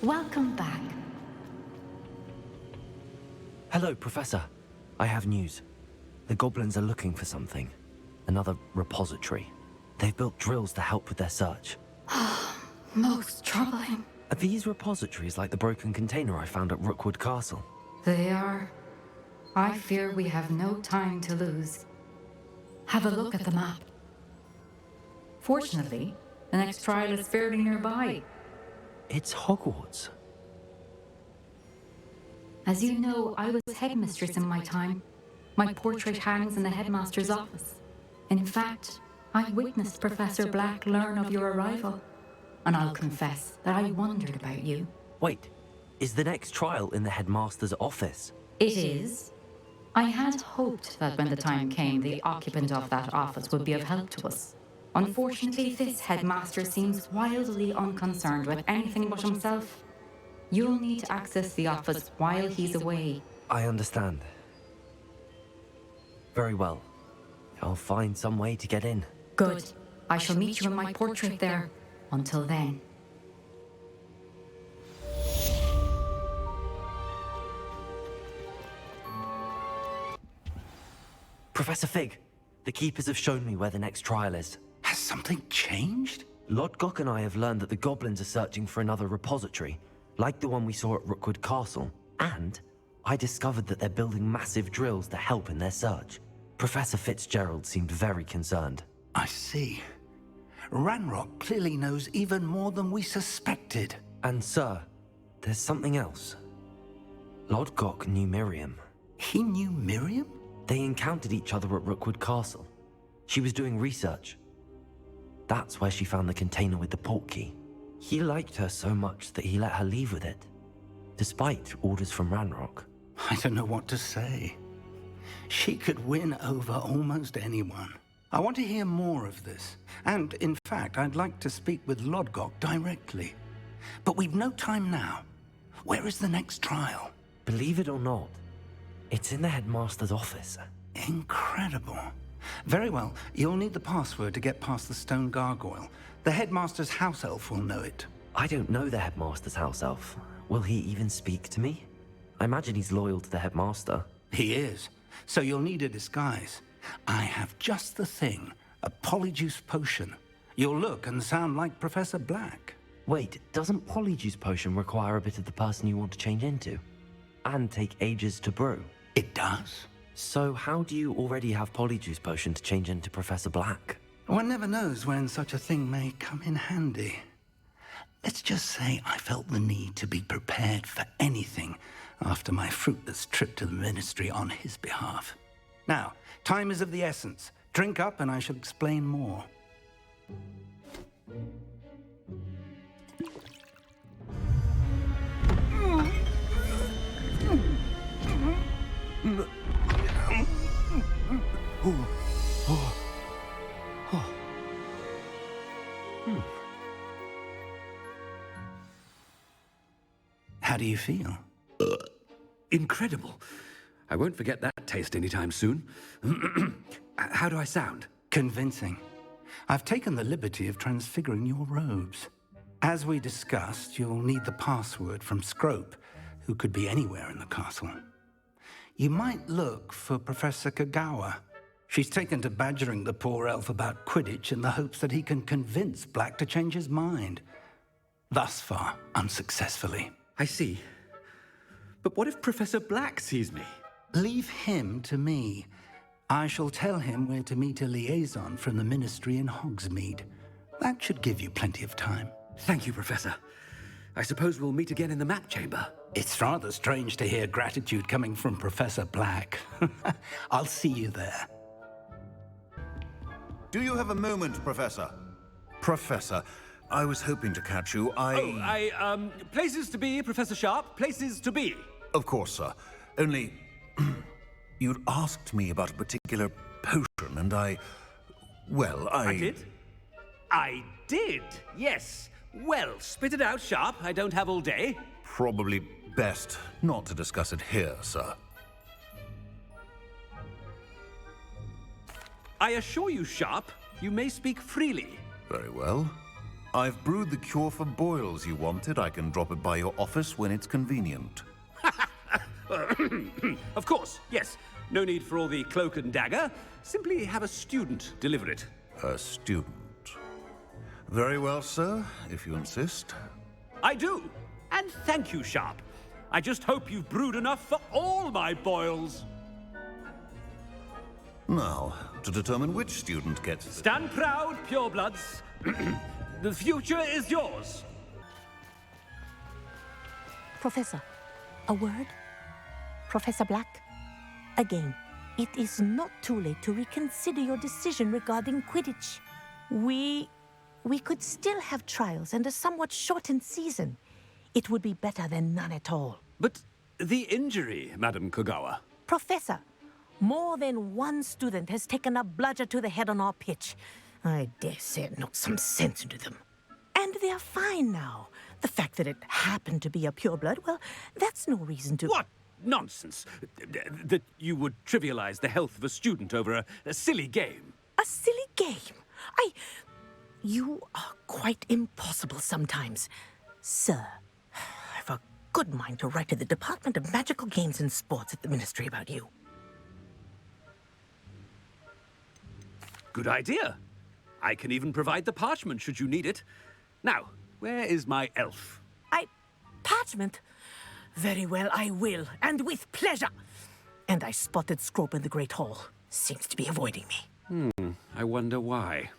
Welcome back. Hello, Professor. I have news. The goblins are looking for something. Another repository. They've built drills to help with their search. Most troubling. Are these repositories like the broken container I found at Rookwood Castle? They are. I fear we have no time to lose. Have a look at the map. Fortunately, the next trial is fairly nearby. It's Hogwarts. As you know, I was headmistress in my time. My portrait hangs in the headmaster's office. In fact, I witnessed Professor Black learn of your arrival. And I'll confess that I wondered about you. Wait, is the next trial in the headmaster's office? It is. I had hoped that when the time came, the occupant of that office would be of help to us. Unfortunately, this headmaster seems wildly unconcerned with anything but himself. You'll need to access the office while he's away. I understand. Very well. I'll find some way to get in. Good. I shall meet you in my portrait there. Until then. Professor Fig, the keepers have shown me where the next trial is. Has something changed? Lodgok and I have learned that the goblins are searching for another repository, like the one we saw at Rookwood Castle. And I discovered that they're building massive drills to help in their search. Professor Fitzgerald seemed very concerned. I see. Ranrock clearly knows even more than we suspected. And sir, there's something else. Lodgok knew Miriam. He knew Miriam? They encountered each other at Rookwood Castle. She was doing research. That's where she found the container with the portkey. He liked her so much that he let her leave with it, despite orders from Ranrock. I don't know what to say. She could win over almost anyone. I want to hear more of this. And, in fact, I'd like to speak with Lodgok directly. But we've no time now. Where is the next trial? Believe it or not, it's in the headmaster's office. Incredible. Very well, you'll need the password to get past the stone gargoyle. The headmaster's house elf will know it. I don't know the headmaster's house elf. Will he even speak to me? I imagine he's loyal to the headmaster. He is. So you'll need a disguise. I have just the thing. A polyjuice potion. You'll look and sound like Professor Black. Wait, doesn't polyjuice potion require a bit of the person you want to change into? And take ages to brew? It does. So how do you already have polyjuice potion to change into Professor Black? One never knows when such a thing may come in handy. Let's just say I felt the need to be prepared for anything after my fruitless trip to the ministry on his behalf. Now, time is of the essence. Drink up and I shall explain more. How do you feel? Incredible. I won't forget that taste anytime soon. How do I sound? Convincing. I've taken the liberty of transfiguring your robes. As we discussed, you'll need the password from Scrope, who could be anywhere in the castle. You might look for Professor Kagawa. She's taken to badgering the poor elf about Quidditch in the hopes that he can convince Black to change his mind. Thus far, unsuccessfully. I see. But what if Professor Black sees me? Leave him to me. I shall tell him where to meet a liaison from the ministry in Hogsmeade. That should give you plenty of time. Thank you, Professor. I suppose we'll meet again in the map chamber. It's rather strange to hear gratitude coming from Professor Black. I'll see you there. Do you have a moment, Professor? Professor, I was hoping to catch you. Places to be, Professor Sharp. Places to be. Of course, sir. Only... you'd asked me about a particular potion, and well, I did? I did, yes. Well, spit it out, Sharp. I don't have all day. Probably best not to discuss it here, sir. I assure you, Sharp, you may speak freely. Very well. I've brewed the cure for boils you wanted. I can drop it by your office when it's convenient. Of course, yes. No need for all the cloak and dagger. Simply have a student deliver it. A student. Very well, sir, if you insist. I do. And thank you, Sharp. I just hope you've brewed enough for all my boils. Now, to determine which student gets... Stand proud, purebloods. The future is yours. Professor, a word? Professor Black? Again, it is not too late to reconsider your decision regarding Quidditch. We could still have trials and a somewhat shortened season. It would be better than none at all. But the injury, Madam Kogawa. Professor, more than one student has taken a bludger to the head on our pitch. I dare say it knocked some sense into them. And they're fine now. The fact that it happened to be a pureblood, well, that's no reason to... What nonsense! That you would trivialize the health of a student over a silly game. A silly game? You are quite impossible sometimes. Sir, I've a good mind to write to the Department of Magical Games and Sports at the Ministry about you. Good idea. I can even provide the parchment should you need it. Now, where is my elf? Parchment? Very well, I will, and with pleasure. And I spotted Scrope in the Great Hall. Seems to be avoiding me. I wonder why.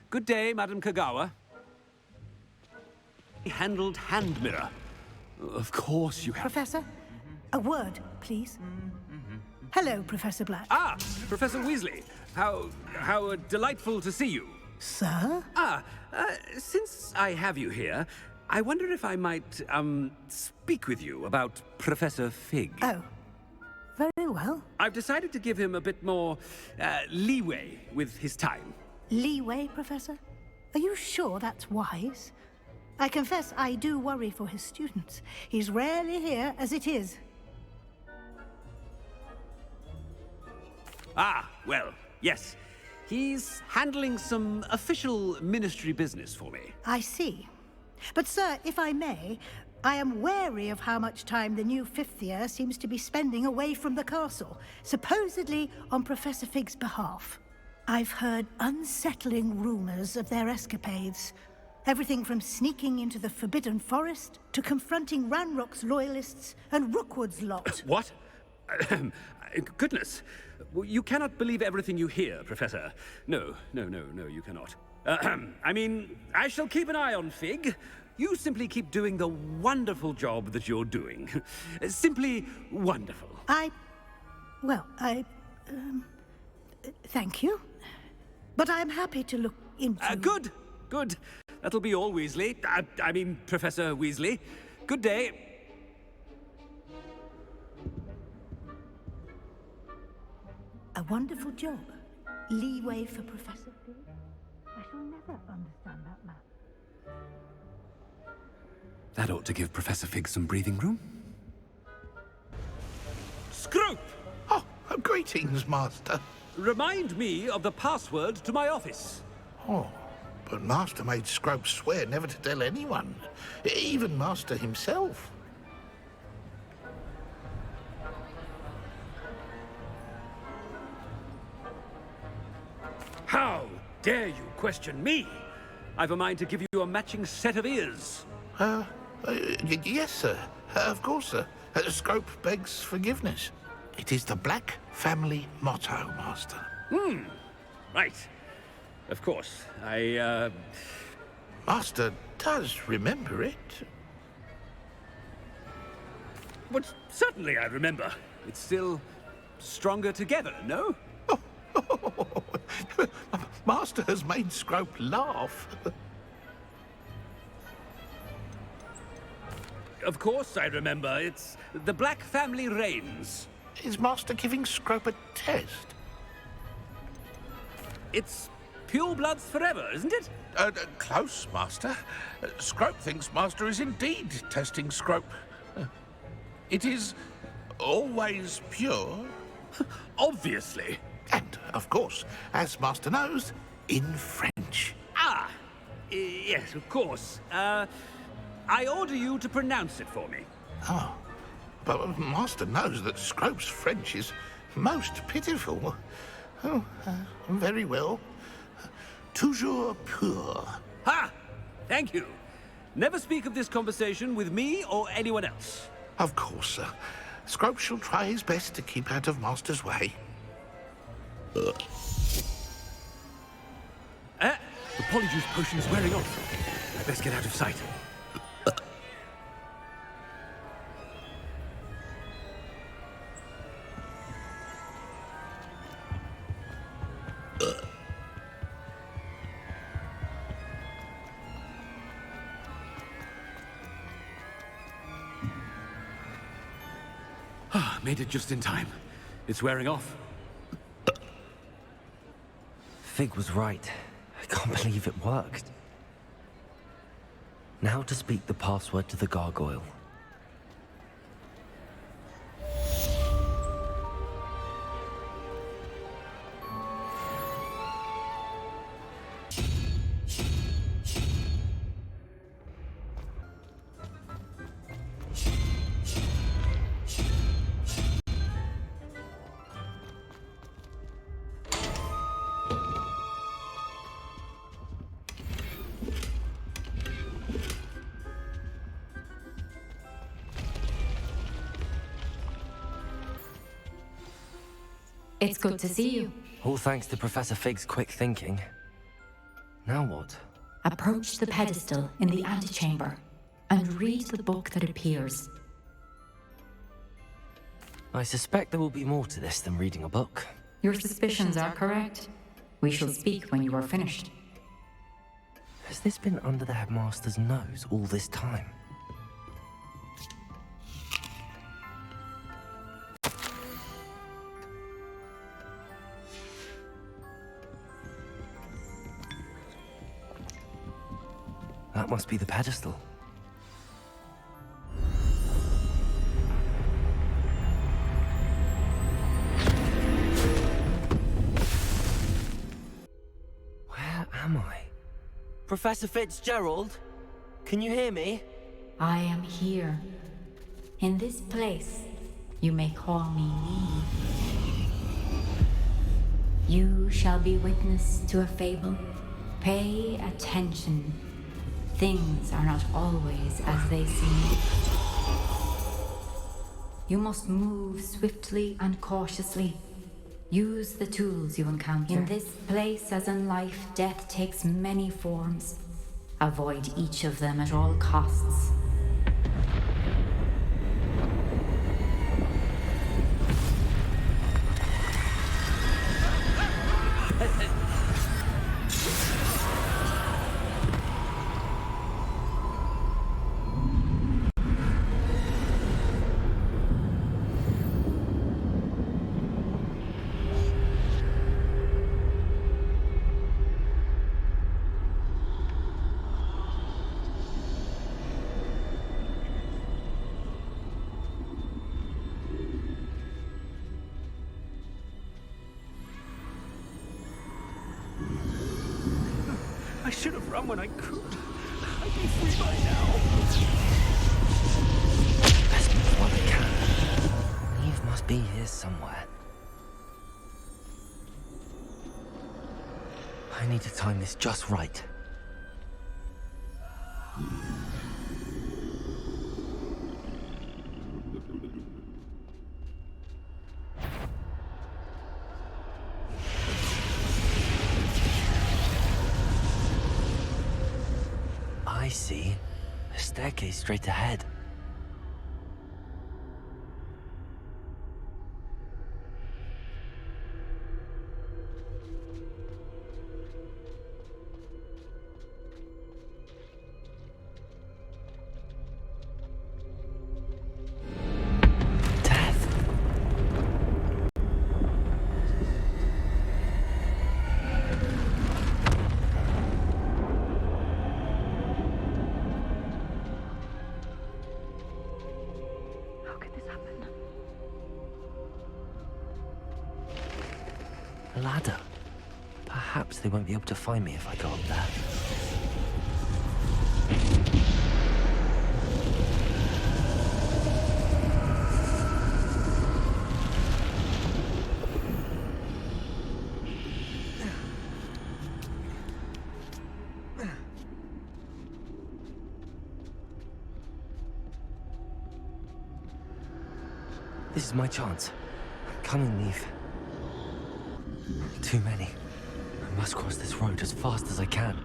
Good day, Madam Kogawa. Handled hand mirror. Of course you have. Professor, a word, please. Hello, Professor Black. Ah, Professor Weasley. How delightful to see you. Sir? Since I have you here, I wonder if I might, speak with you about Professor Fig. Oh, very well. I've decided to give him a bit more, leeway with his time. Leeway, Professor? Are you sure that's wise? I confess I do worry for his students. He's rarely here as it is. Ah, well, yes. He's handling some official ministry business for me. I see. But, sir, if I may, I am wary of how much time the new fifth year seems to be spending away from the castle, supposedly on Professor Fig's behalf. I've heard unsettling rumors of their escapades. Everything from sneaking into the Forbidden Forest to confronting Ranrock's loyalists and Rookwood's lot. What? Goodness. You cannot believe everything you hear, Professor. No, you cannot. I mean, I shall keep an eye on Fig. You simply keep doing the wonderful job that you're doing. Simply wonderful. Thank you. But I'm happy to look into... Good. That'll be all, Weasley. I mean, Professor Weasley. Good day. A wonderful job. Leeway for Professor Fig. I shall never understand that man. That ought to give Professor Fig some breathing room. Scrope! Oh, greetings, Master. Remind me of the password to my office. Oh, but Master made Scrope swear never to tell anyone, even Master himself. How dare you question me? I've a mind to give you a matching set of ears. Yes, sir. Of course, sir. Scrope begs forgiveness. It is the Black family motto, Master. Right. Of course. Master does remember it. But certainly I remember. It's still stronger together, no? Master has made Scrope laugh. Of course I remember. It's the Black family reigns. Is Master giving Scrope a test? It's purebloods forever, isn't it? Close, Master. Scrope thinks Master is indeed testing Scrope. It is always pure. Obviously. And, of course, as Master knows, in French. Ah, Yes, of course. I order you to pronounce it for me. Oh, but Master knows that Scrope's French is most pitiful. Oh, very well. Toujours pur. Ha! Thank you. Never speak of this conversation with me or anyone else. Of course, sir. Scrope shall try his best to keep out of Master's way. The polyjuice potion's wearing off. I best get out of sight. Made it just in time. It's wearing off. Fig was right. I can't believe it worked. Now to speak the password to the gargoyle. It's good to see you. All thanks to Professor Fig's quick thinking. Now what? Approach the pedestal in the antechamber and read the book that appears. I suspect there will be more to this than reading a book. Your suspicions are correct. We shall speak when you are finished. Has this been under the headmaster's nose all this time? That must be the pedestal. Where am I? Professor Fitzgerald? Can you hear me? I am here. In this place, you may call me Niamh. You shall be witness to a fable. Pay attention. Things are not always as they seem. You must move swiftly and cautiously. Use the tools you encounter. In this place, as in life, death takes many forms. Avoid each of them at all costs. I should have run when I could. I'd be free by now. Best move while I can. Niamh must be here somewhere. I need to time this just right. I see. A staircase straight ahead. Death. A ladder. Perhaps they won't be able to find me if I go up there. This is my chance. Come and leave. Too many. I must cross this road as fast as I can.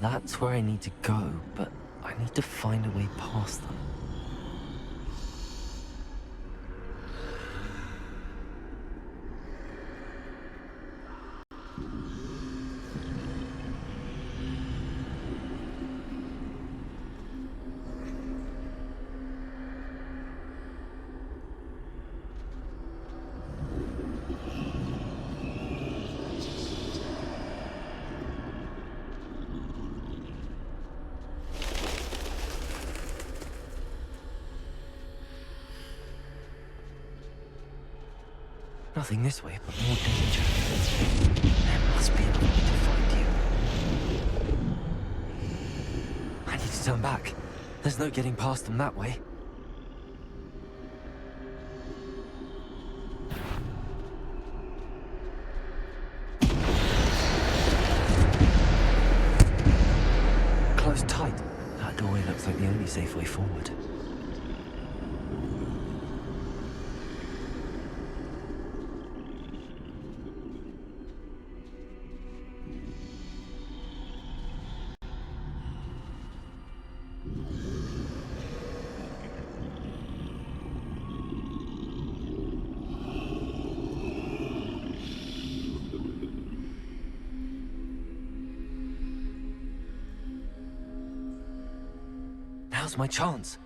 That's where I need to go, but I need to find a way past them. Nothing this way, but more danger. There must be a way to find you. I need to turn back. There's no getting past them that way. Close tight. That doorway looks like the only safe way forward. Now's my chance.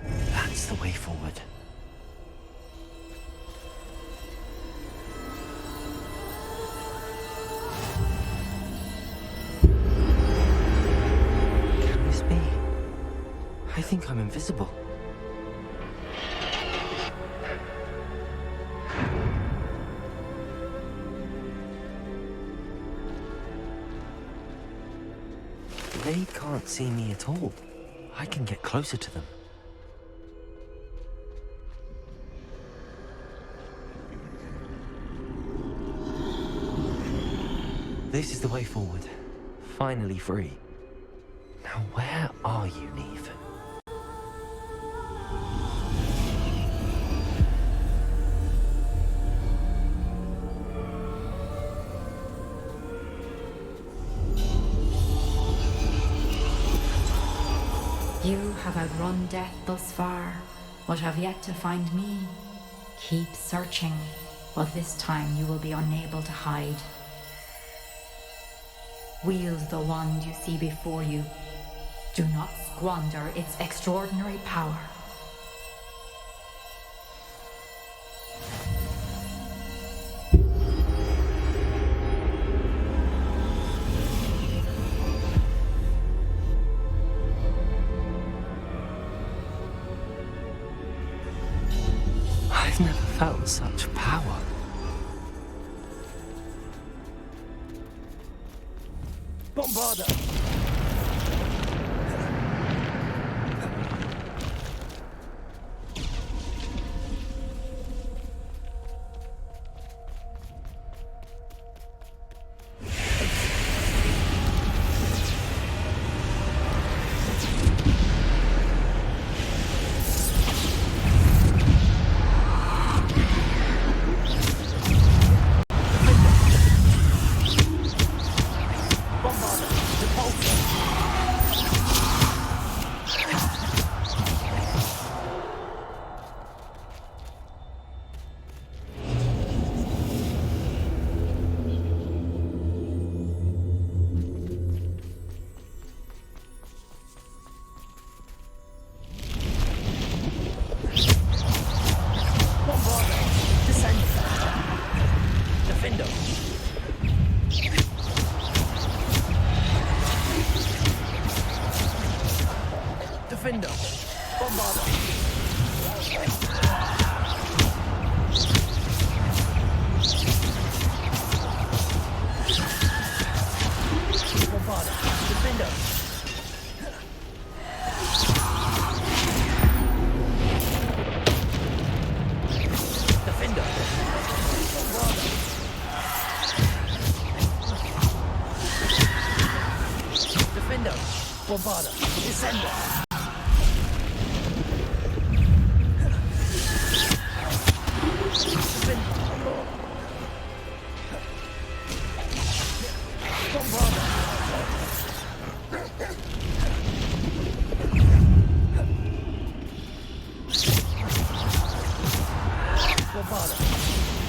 That's the way forward. I think I'm invisible. They can't see me at all. I can get closer to them. This is the way forward. Finally free. Now where are you, Niamh? You have outrun death thus far, but have yet to find me. Keep searching, but this time you will be unable to hide. Wield the wand you see before you. Do not squander its extraordinary power. I've never felt such power. Bombarda! Defender! Bombarda! Defender. Bombarda. Descender. Bombarda. Bombarda.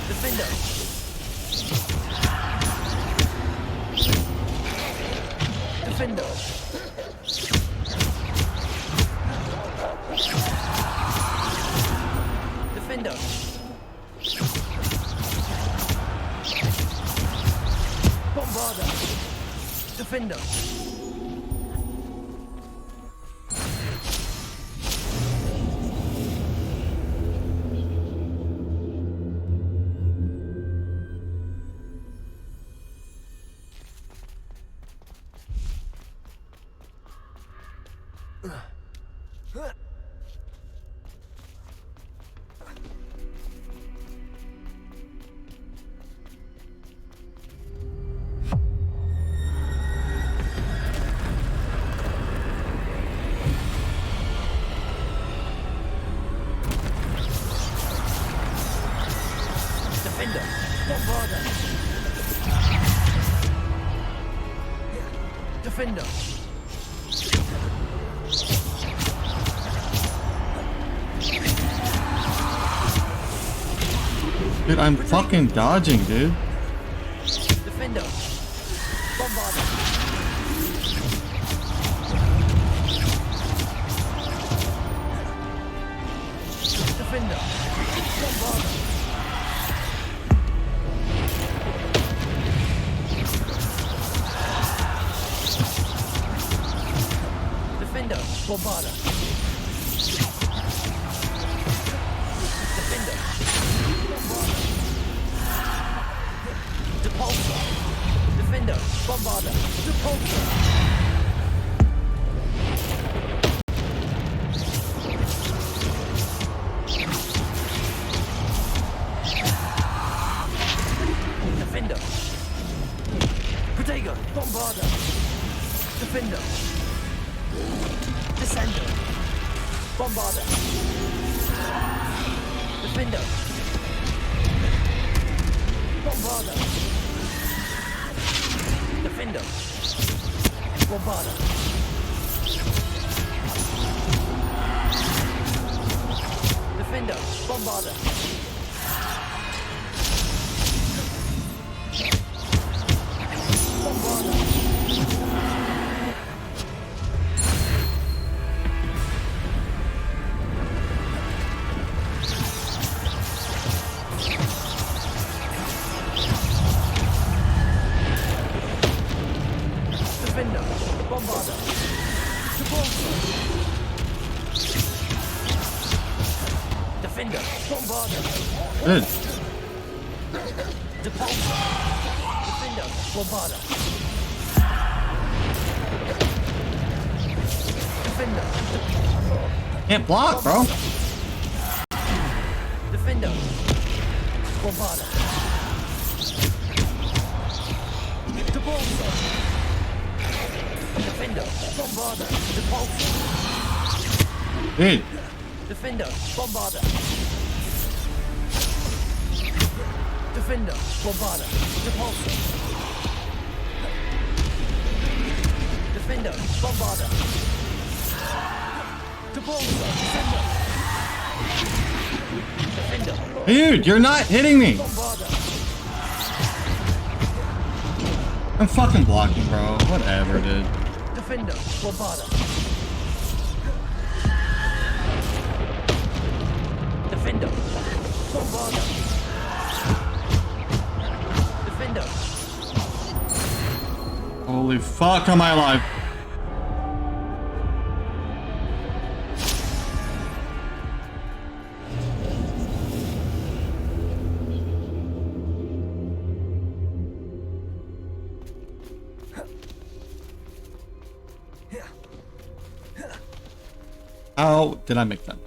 Defender. Defender. Defender. Bombarda. Defender. Defender. Bombarda. Defender. Dude, I'm fucking dodging, dude. Defender. Bombarda. Defender. Bombarda. Defender. Bombarda. Defender. Bombarda. Depulsor. Defender. Bombarda. Depulsor. Defender. Protego. Bombarda. Defender. Descender. Bombarda. Defender. Bombarda. Defender. Bombarda. Defender. Bombarda. Bombarda. Defender. Bombarda. Depulsor. Defender. Bombarda. Good. Depulsor. Defender. Bombarda. Defender. Can't block, bro. Defender. Bombarda. Depulsor. Defender. Bombarda. Depulsor. Dude. Defender. Bombarda. Defender. Bombarda. Depulsor. Defender. Bombarda. Depulsor. Defender. Defender. Dude, you're not hitting me. Bombarda. I'm fucking blocking, bro. Whatever, dude. Defender. Bombarda. Defender. Bombarda. Defender. Holy fuck, am I alive? How did I make that?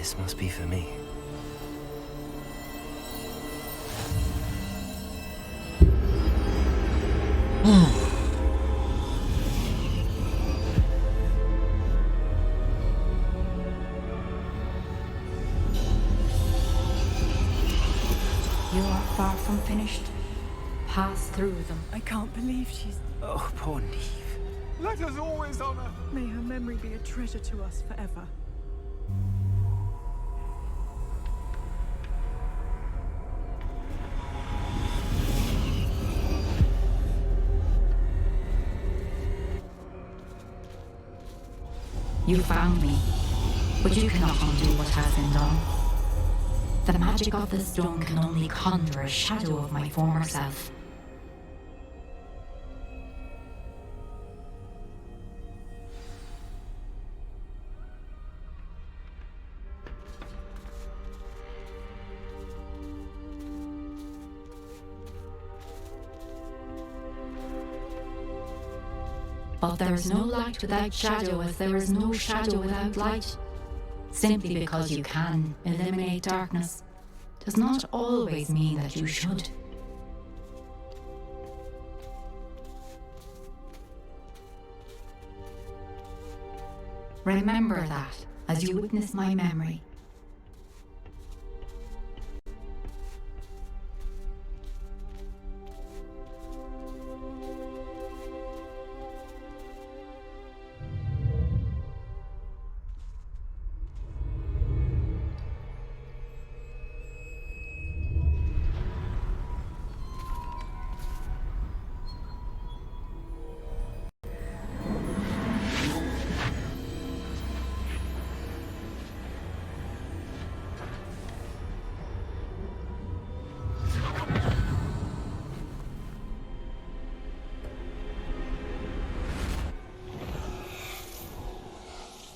This must be for me. You are far from finished. Pass through them. I can't believe she's... Oh, poor Niamh. Let us always honor. May her memory be a treasure to us forever. You found me, but you cannot undo what has been done. The magic of the stone can only conjure a shadow of my former self. But there is no light without shadow, as there is no shadow without light. Simply because you can eliminate darkness does not always mean that you should. Remember that as you witness my memory.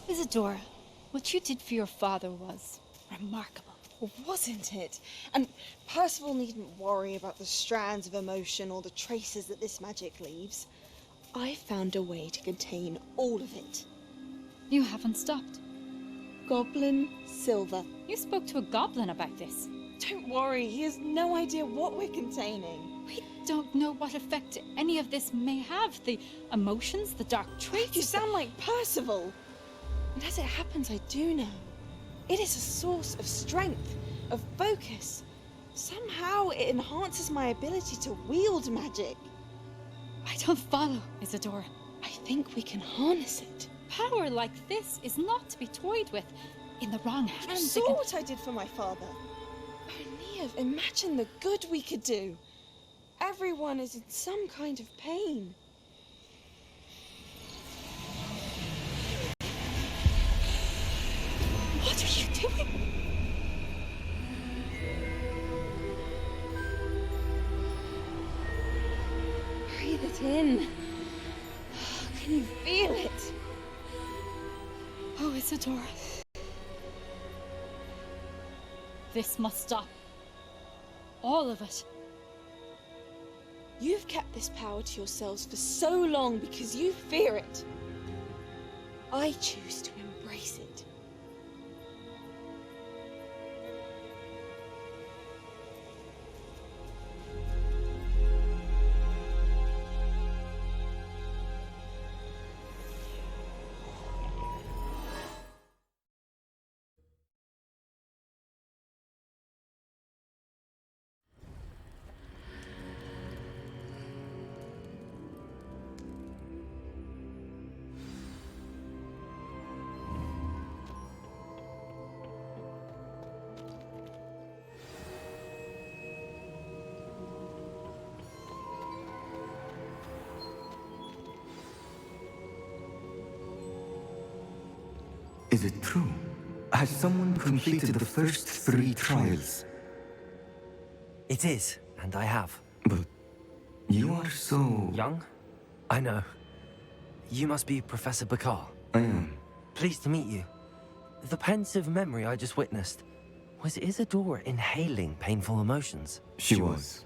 Isadora, what you did for your father was remarkable. Well, wasn't it? And Percival needn't worry about the strands of emotion or the traces that this magic leaves. I found a way to contain all of it. You haven't stopped. Goblin Silver. You spoke to a goblin about this. Don't worry, he has no idea what we're containing. We don't know what effect any of this may have. The emotions, the dark traits. You sound like Percival. And as it happens, I do know. It is a source of strength, of focus. Somehow it enhances my ability to wield magic. I don't follow, Isadora. I think we can harness it. Power like this is not to be toyed with. In the wrong hands, You saw what I did for my father. Oh, Niamh, imagine the good we could do. Everyone is in some kind of pain. What are you doing? Breathe it in. Can you feel it? Oh, Isadora. This must stop. All of it. You've kept this power to yourselves for so long because you fear it. I choose to embrace it. Is it true? Has someone completed the first 3 trials? It is, and I have. But you are so... Young? I know. You must be Professor Bakar. I am. Pleased to meet you. The pensive memory I just witnessed, was Isadora inhaling painful emotions? She was.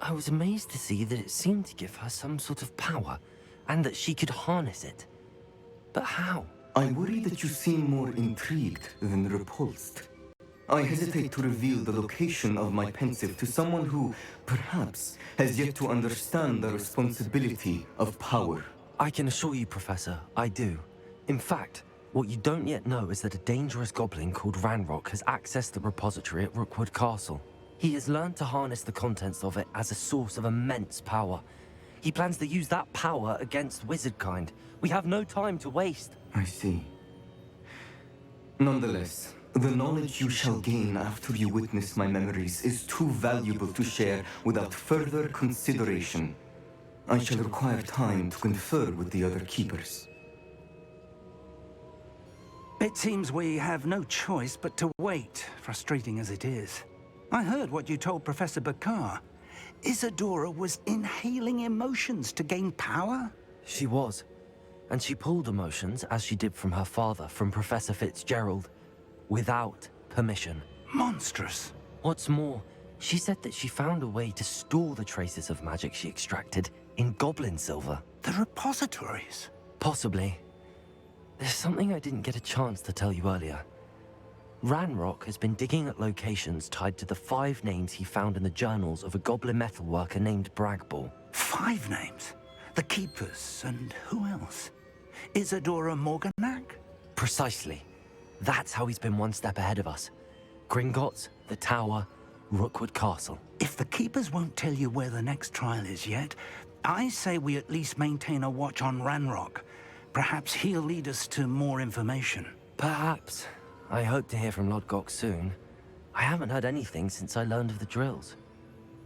I was amazed to see that it seemed to give her some sort of power, and that she could harness it. But how? I worry that you seem more intrigued than repulsed. I hesitate to reveal the location of my pensive to someone who, perhaps, has yet to understand the responsibility of power. I can assure you, Professor, I do. In fact, what you don't yet know is that a dangerous goblin called Ranrock has accessed the repository at Rookwood Castle. He has learned to harness the contents of it as a source of immense power. He plans to use that power against wizardkind. We have no time to waste. I see. Nonetheless, the knowledge you shall gain after you witness my memories is too valuable to share without further consideration. I shall require time to confer with the other keepers. It seems we have no choice but to wait, frustrating as it is. I heard what you told Professor Bakar. Isadora was inhaling emotions to gain power? She was. And she pulled emotions, as she did from her father, from Professor Fitzgerald, without permission. Monstrous. What's more, she said that she found a way to store the traces of magic she extracted in goblin silver. The repositories? Possibly. There's something I didn't get a chance to tell you earlier. Ranrock has been digging at locations tied to the 5 names he found in the journals of a goblin metalworker named Bragball. 5 names? The Keepers, and who else? Isadora Morganac? Precisely. That's how he's been one step ahead of us. Gringotts, the Tower, Rookwood Castle. If the Keepers won't tell you where the next trial is yet, I say we at least maintain a watch on Ranrock. Perhaps he'll lead us to more information. Perhaps. I hope to hear from Lodgok soon. I haven't heard anything since I learned of the drills.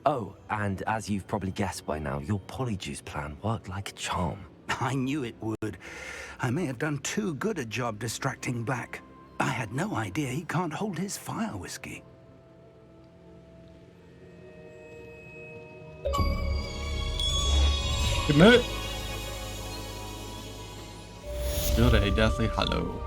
Oh, and as you've probably guessed by now, your polyjuice plan worked like a charm. I knew it would. I may have done too good a job distracting Black. I had no idea he can't hold his fire whiskey. Good night. Build a deathly hollow.